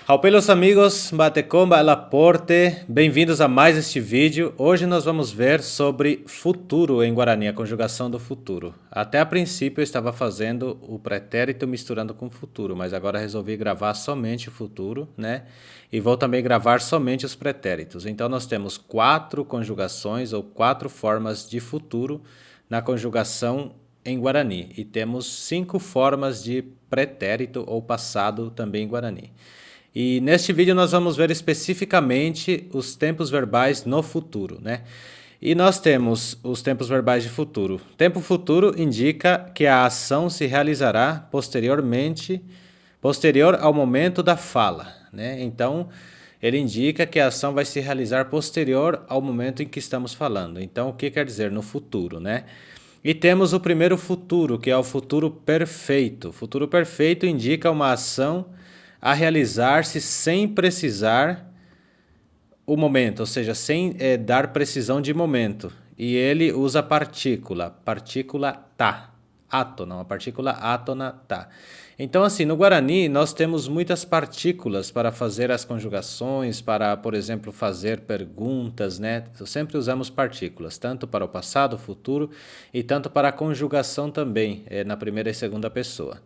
Ao pelos amigos, Batecomba El Aporte, bem-vindos a mais este vídeo. Hoje nós vamos ver sobre futuro em Guarani, a conjugação do futuro. Até a princípio eu estava fazendo o pretérito misturando com o futuro, mas agora resolvi gravar somente o futuro, né? E vou também gravar somente os pretéritos. Então nós temos 4 conjugações ou 4 formas de futuro na conjugação em Guarani. E temos 5 formas de pretérito ou passado também em Guarani. E neste vídeo nós vamos ver especificamente os tempos verbais no futuro, né? E nós temos os tempos verbais de futuro. Tempo futuro indica que a ação se realizará posterior ao momento da fala, né? Então, ele indica que a ação vai se realizar posterior ao momento em que estamos falando. Então, o que quer dizer no futuro, né? E temos o primeiro futuro, que é o futuro perfeito. O futuro perfeito indica uma ação a realizar-se sem precisar o momento, ou seja, sem dar precisão de momento. E ele usa partícula tá, átona, uma partícula átona tá. Então, assim, no Guarani nós temos muitas partículas para fazer as conjugações, para, por exemplo, fazer perguntas, né? Sempre usamos partículas, tanto para o passado, o futuro e tanto para a conjugação também, na primeira e segunda pessoa.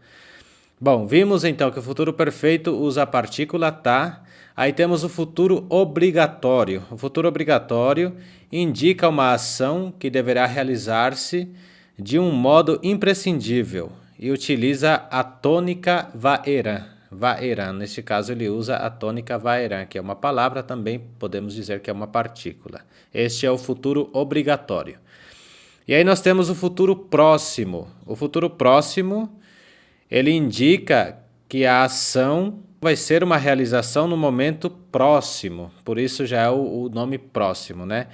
Bom, vimos então que o futuro perfeito usa a partícula tá. Aí temos o futuro obrigatório. O futuro obrigatório indica uma ação que deverá realizar-se de um modo imprescindível e utiliza a tônica vaerã. Vaerã, neste caso ele usa a tônica vaerã, que é uma palavra, também podemos dizer que é uma partícula. Este é o futuro obrigatório. E aí nós temos o futuro próximo. O futuro próximo ele indica que a ação vai ser uma realização no momento próximo, por isso já é o nome próximo, né?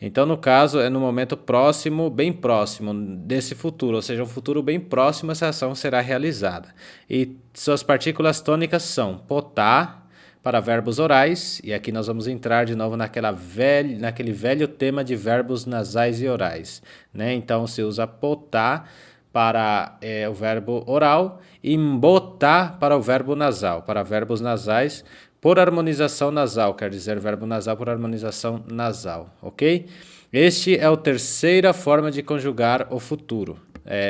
Então, no caso, é no momento próximo, bem próximo desse futuro, ou seja, um futuro bem próximo, essa ação será realizada. E suas partículas tônicas são potá, para verbos orais, e aqui nós vamos entrar de novo naquele velho tema de verbos nasais e orais, né? Então, se usa potá para o verbo oral e botar para o verbo nasal, para verbos nasais por harmonização nasal, quer dizer verbo nasal por harmonização nasal, ok? Este é a terceira forma de conjugar o futuro.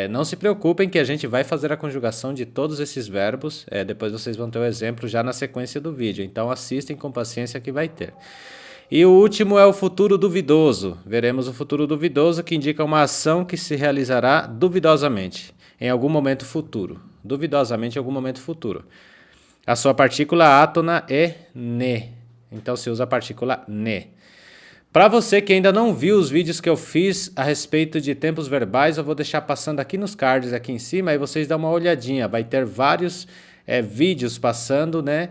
Não se preocupem que a gente vai fazer a conjugação de todos esses verbos, depois vocês vão ter o exemplo já na sequência do vídeo, então assistem com paciência que vai ter. E o último é o futuro duvidoso. Veremos o futuro duvidoso, que indica uma ação que se realizará duvidosamente, em algum momento futuro. Duvidosamente em algum momento futuro. A sua partícula átona é ne. Então se usa a partícula ne. Para você que ainda não viu os vídeos que eu fiz a respeito de tempos verbais, eu vou deixar passando aqui nos cards aqui em cima, aí vocês dão uma olhadinha. Vai ter vários vídeos passando, né?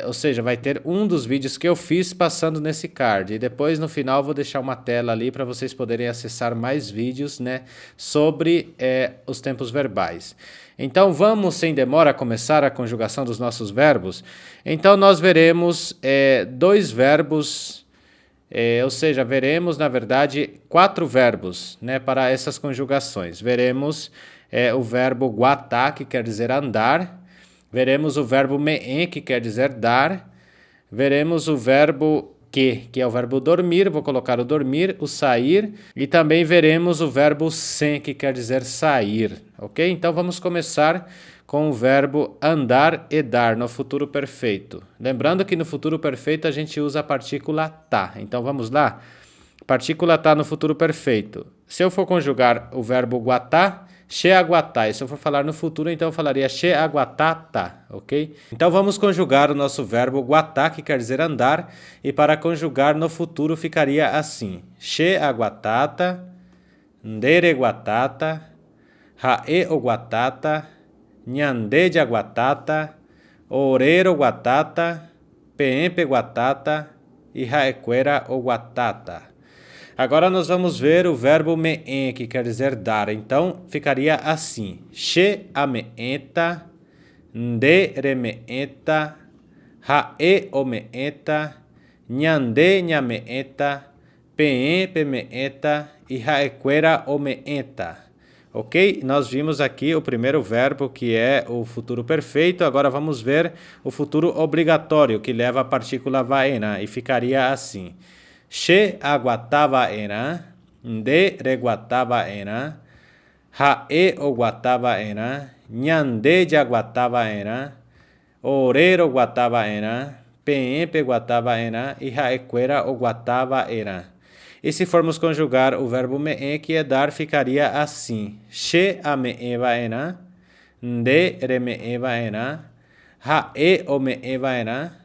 Ou seja, vai ter um dos vídeos que eu fiz passando nesse card. E depois no final eu vou deixar uma tela ali para vocês poderem acessar mais vídeos, né? Sobre os tempos verbais. Então vamos sem demora começar a conjugação dos nossos verbos. Então nós veremos 2 verbos. Ou seja, veremos, na verdade, 4 verbos, né, para essas conjugações. Veremos o verbo guatá, que quer dizer andar. Veremos o verbo me'en, que quer dizer dar. Veremos o verbo que é o verbo dormir. Vou colocar o dormir, o sair. E também veremos o verbo sen, que quer dizer sair. Ok? Então vamos começar com o verbo andar e dar no futuro perfeito. Lembrando que no futuro perfeito a gente usa a partícula tá. Então vamos lá? Partícula tá no futuro perfeito. Se eu for conjugar o verbo guatá, cheaguatá. E se eu for falar no futuro, então eu falaria cheaguatá tá, ok? Então vamos conjugar o nosso verbo guatá, que quer dizer andar. E para conjugar no futuro ficaria assim. Cheaguatata, ndereguatata, raeoguatata, Nhande guatata, orero guatata, peempe guatata e raequera o guatata. Agora nós vamos ver o verbo me'en, que quer dizer dar. Então ficaria assim: che ameenta, nde meenta, rae omeenta, nhande nhameenta, peempe meenta e raequera omeenta. Ok? Nós vimos aqui o primeiro verbo, que é o futuro perfeito. Agora vamos ver o futuro obrigatório, que leva a partícula vaena, e ficaria assim. She aguatavaena, nde reguatavaena, hae oguatavaena, nyande jaguatavaena, orero guatavaena, peempe guatavaena e haequera oguatavaena. E se formos conjugar o verbo me, que é dar, ficaria assim. She ameevaena, nde remeevaena, hae omeevaena,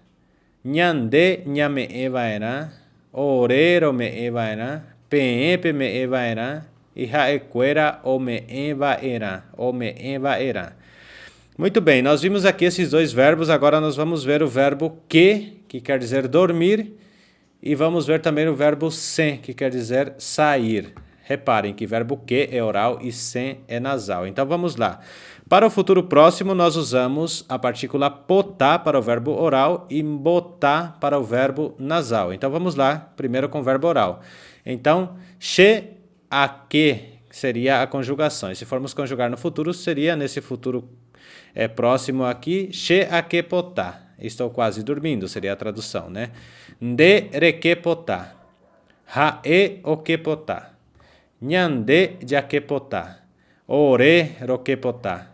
nyande nyameevaena, orero meevaena, peempe meevaena e haequera omeevaera. Muito bem, nós vimos aqui esses dois verbos, agora nós vamos ver o verbo que quer dizer dormir, e vamos ver também o verbo sen, que quer dizer sair. Reparem que verbo que é oral e sen é nasal. Então vamos lá. Para o futuro próximo, nós usamos a partícula potá para o verbo oral e botá para o verbo nasal. Então vamos lá, primeiro com o verbo oral. Então, che a que seria a conjugação. E se formos conjugar no futuro, seria nesse futuro próximo aqui, che a que potá. Estou quase dormindo, seria a tradução, né? Nde reque potá. Hae o que potá. Nyande jaque potá. Ore roque potá.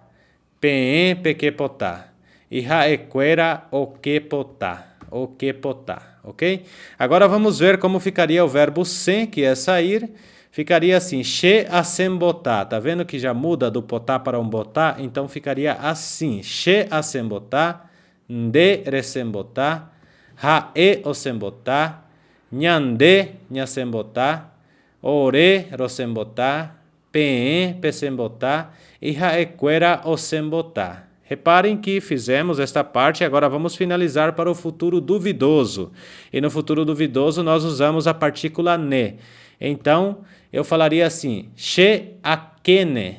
Peen peque potá. E haequera o que potá. O que potá, ok? Agora vamos ver como ficaria o verbo sen, que é sair. Ficaria assim, che a sem botar. Tá vendo que já muda do potá para um botar? Então ficaria assim, che a sem botar, nde recém botar, hae o sem botar, nyande nha sem botar, ore ro sem botar, peen pe sem botar e haequera o sem botar. Reparem que fizemos esta parte, agora vamos finalizar para o futuro duvidoso. E no futuro duvidoso nós usamos a partícula ne. Então, eu falaria assim, she akene,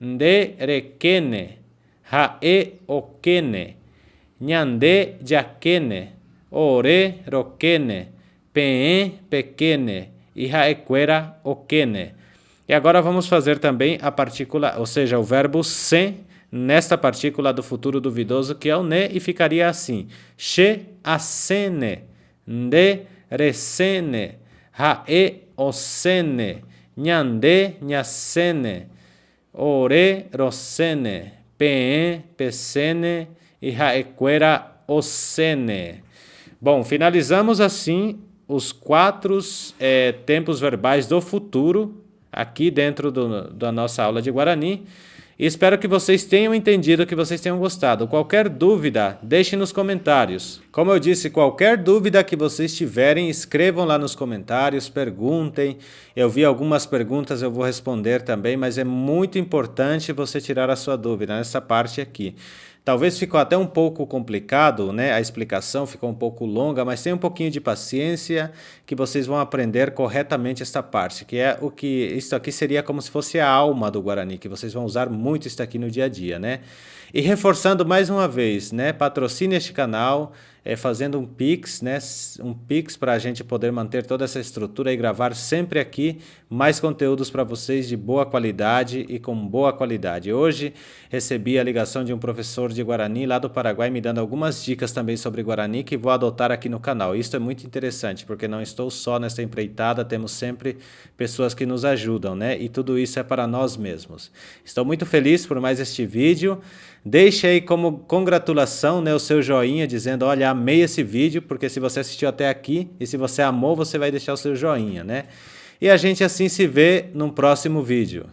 nde rekene, hae okene, nyande jakene, ore rokene, peen pequene e haequera okene. E agora vamos fazer também a partícula, ou seja, o verbo sen, nesta partícula do futuro duvidoso, que é o ne, e ficaria assim, she asene, nde resene, hae osene, nyande nyasene, ore rosene, peen pesene e haequera osene. Bom, finalizamos assim os 4 tempos verbais do futuro aqui dentro da nossa aula de Guarani. E espero que vocês tenham entendido, que vocês tenham gostado. Qualquer dúvida, deixem nos comentários. Como eu disse, qualquer dúvida que vocês tiverem, escrevam lá nos comentários, perguntem. Eu vi algumas perguntas, eu vou responder também, mas é muito importante você tirar a sua dúvida nessa parte aqui. Talvez ficou até um pouco complicado, né? A explicação ficou um pouco longa, mas tenha um pouquinho de paciência que vocês vão aprender corretamente esta parte, que é o que isso aqui seria como se fosse a alma do Guarani, que vocês vão usar muito isso aqui no dia a dia, né? E reforçando mais uma vez, né? Patrocine este canal, fazendo um Pix, né? Um Pix para a gente poder manter toda essa estrutura e gravar sempre aqui mais conteúdos para vocês de boa qualidade e com boa qualidade. Hoje recebi a ligação de um professor de Guarani lá do Paraguai me dando algumas dicas também sobre Guarani que vou adotar aqui no canal. Isso é muito interessante porque não estou só nessa empreitada, temos sempre pessoas que nos ajudam, né? E tudo isso é para nós mesmos. Estou muito feliz por mais este vídeo. Deixe aí como congratulação, né, o seu joinha dizendo, olha, amei esse vídeo, porque se você assistiu até aqui e se você amou, você vai deixar o seu joinha, né? E a gente assim se vê num próximo vídeo.